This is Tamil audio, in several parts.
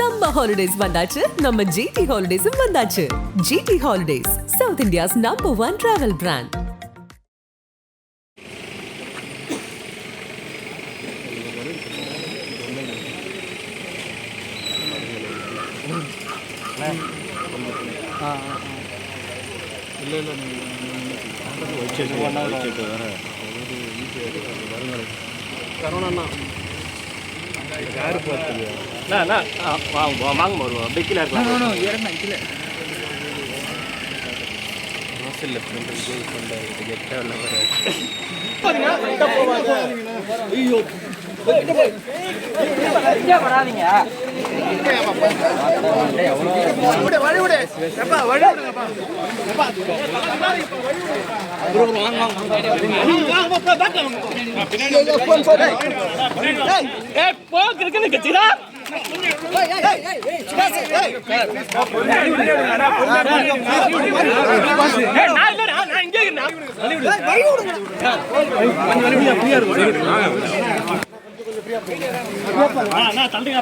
Summer holidays வந்தாச்சு, நம்ம GT Holidays வந்தாச்சு. GT Holidays, South India's #1 travel brand. Corona யாரு பார்த்தது வாங்க வருவோம் அப்படியே கீழே இருக்கலாம் ஹாஸ்டலில் ஐயோ வராதிங்க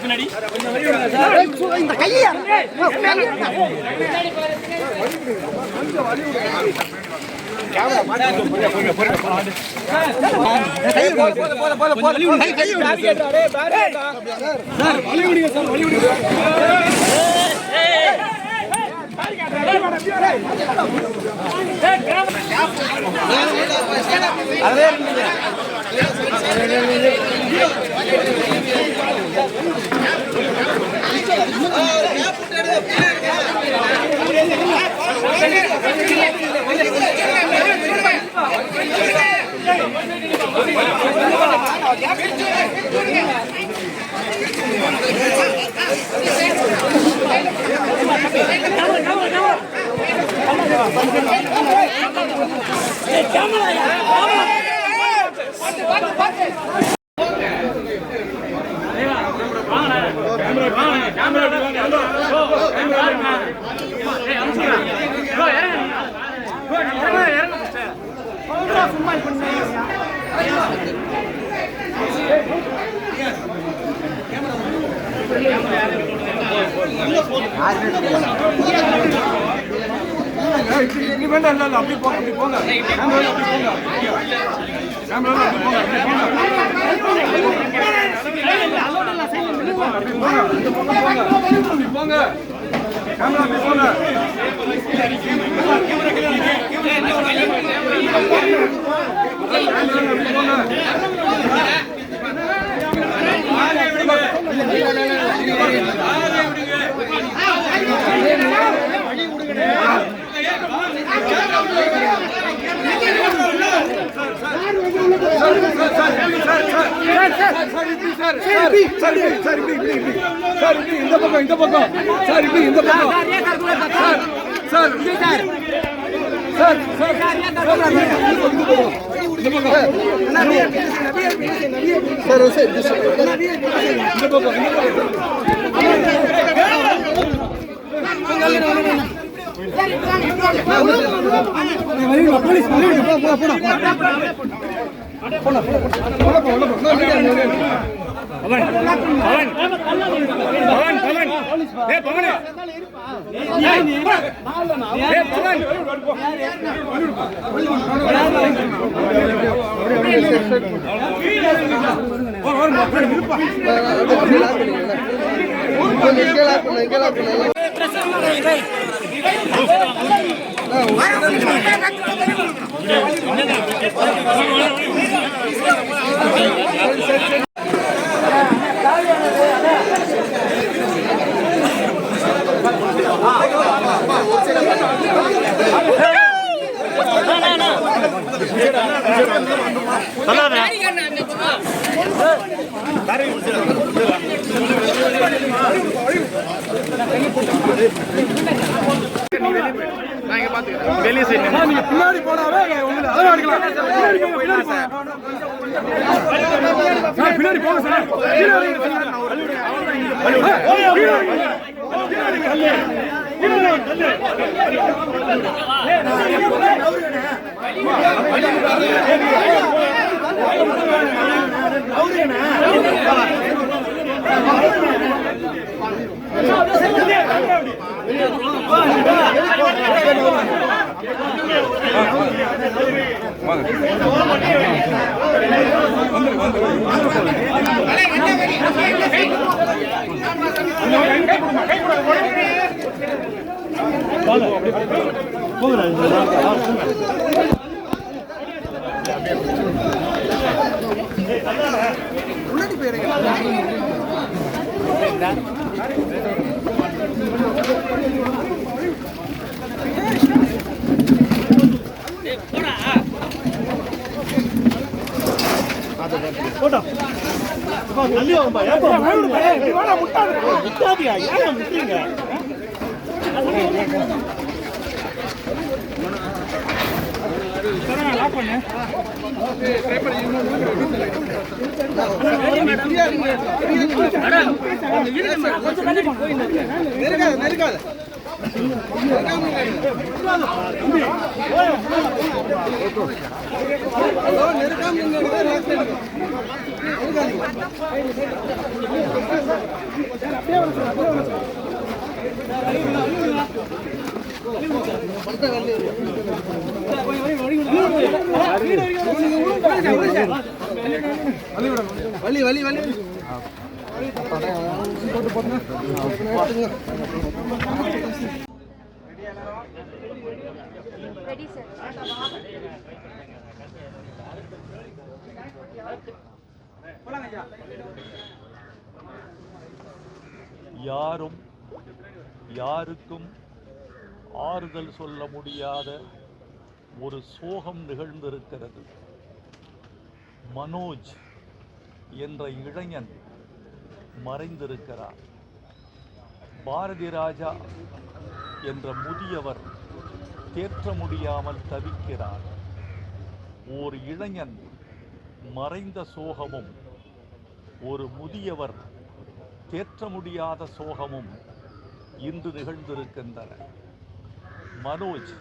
பின்னாடி அப்படி போங்க பின்னாடி போனாவே பின்னாடி போங்க சார் வலி வலி வலி யாரும் யாருக்கும் ஆறுதல் சொல்ல முடியாத ஒரு சோகம் நிகழ்ந்திருக்கிறது. மனோஜ் என்ற இளைஞன் மறைந்திருக்கிறார். பாரதி ராஜா என்ற முதியவர் தேற்ற முடியாமல் தவிக்கிறார். ஓர் இளைஞன் மறைந்த சோகமும் ஒரு முதியவர் தேற்ற முடியாத சோகமும் இன்று நிகழ்ந்திருக்கின்றன. மனோஜ்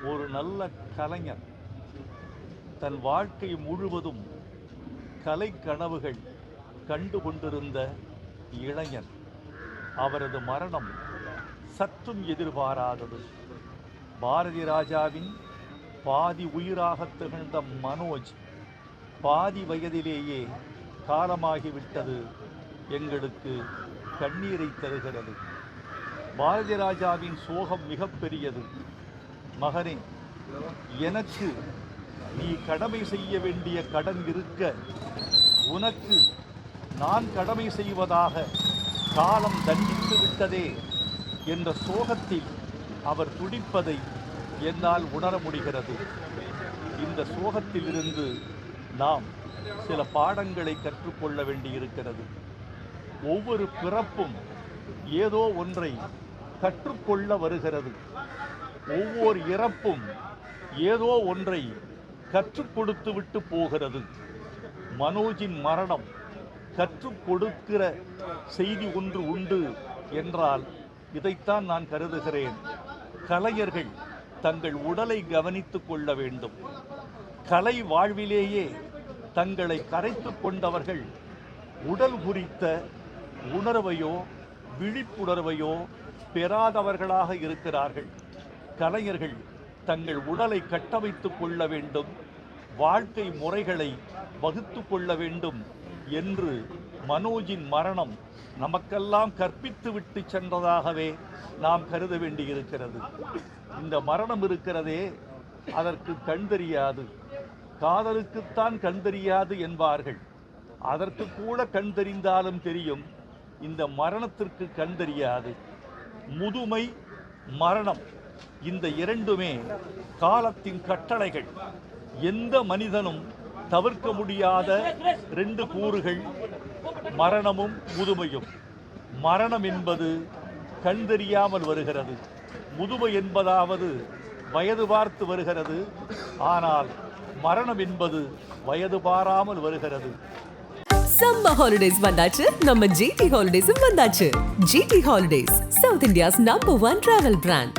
ஒரு நல்ல கலைஞன். தன் வாழ்க்கை முழுவதும் கலை கனவுகள் கண்டு கொண்டிருந்த இளைஞன். அவரது மரணம் சற்றும் எதிர்பாராதது. பாரதி ராஜாவின் பாதி உயிராக திகழ்ந்த மனோஜ் பாதி வயதிலேயே காலமாகிவிட்டது எங்களுக்கு கண்ணீரை தருகிறது. பாரதி ராஜாவின் சோகம் மிகப்பெரியது. மகனே, எனக்கு நீ கடமை செய்ய வேண்டிய கடன் இருக்க உனக்கு நான் கடமை செய்வதாக காலம் தண்டித்து விட்டதே என்ற சோகத்தில் அவர் துடிப்பதை என்னால் உணர முடிகிறது. இந்த சோகத்திலிருந்து நாம் சில பாடங்களை கற்றுக்கொள்ள வேண்டியிருக்கிறது. ஒவ்வொரு பிறப்பும் ஏதோ ஒன்றை கற்றுக்கொள்ள வருகிறது. ஒவ்வொரு இறப்பும் ஏதோ ஒன்றை கற்றுக் கொடுத்து விட்டு போகிறது. மனோஜின் மரணம் கற்றுக் கொடுக்கிற செய்தி ஒன்று உண்டு என்றால் இதைத்தான் நான் கருதுகிறேன். கலைஞர்கள் தங்கள் உடலை கவனித்துக் கொள்ள வேண்டும். கலை வாழ்விலேயே தங்களை கரைத்து கொண்டவர்கள் உடல் குறித்த உணர்வையோ விழிப்புணர்வையோ பெறாதவர்களாக இருக்கிறார்கள். கலைஞர்கள் தங்கள் உடலை கட்டமைத்துக் கொள்ள வேண்டும், வாழ்க்கை முறைகளை வகுத்து கொள்ள வேண்டும் என்று மனோஜின் மரணம் நமக்கெல்லாம் கற்பித்து விட்டு சென்றதாகவே நாம் கருத வேண்டியிருக்கிறது. இந்த மரணம் இருக்கிறதே, அதற்கு கண் தெரியாது. காதலுக்குத்தான் கண் தெரியாது என்பார்கள். அதற்கு கூட கண் தெரிந்தாலும் தெரியும், இந்த மரணத்திற்கு கண் தெரியாது. முதுமை, மரணம், இந்த இரண்டுமே காலத்தின் கட்டளைகள். எந்த மனிதனும் தவிர்க்க முடியாத ரெண்டு கூறுகள் மரணமும் முதுமையும். மரணம் என்பது கண் தெரியாமல் வருகிறது, முதுமை என்பதாவது வயது பார்த்து வருகிறது. ஆனால் மரணம் என்பது வயது பாராமல் வருகிறது. சம்மர் ஹாலிடேஸ் வந்தாச்சு, நம்ம ஜிடி ஹாலிடேஸும் வந்தாச்சு. GT holidays, south India's number 1 travel brand.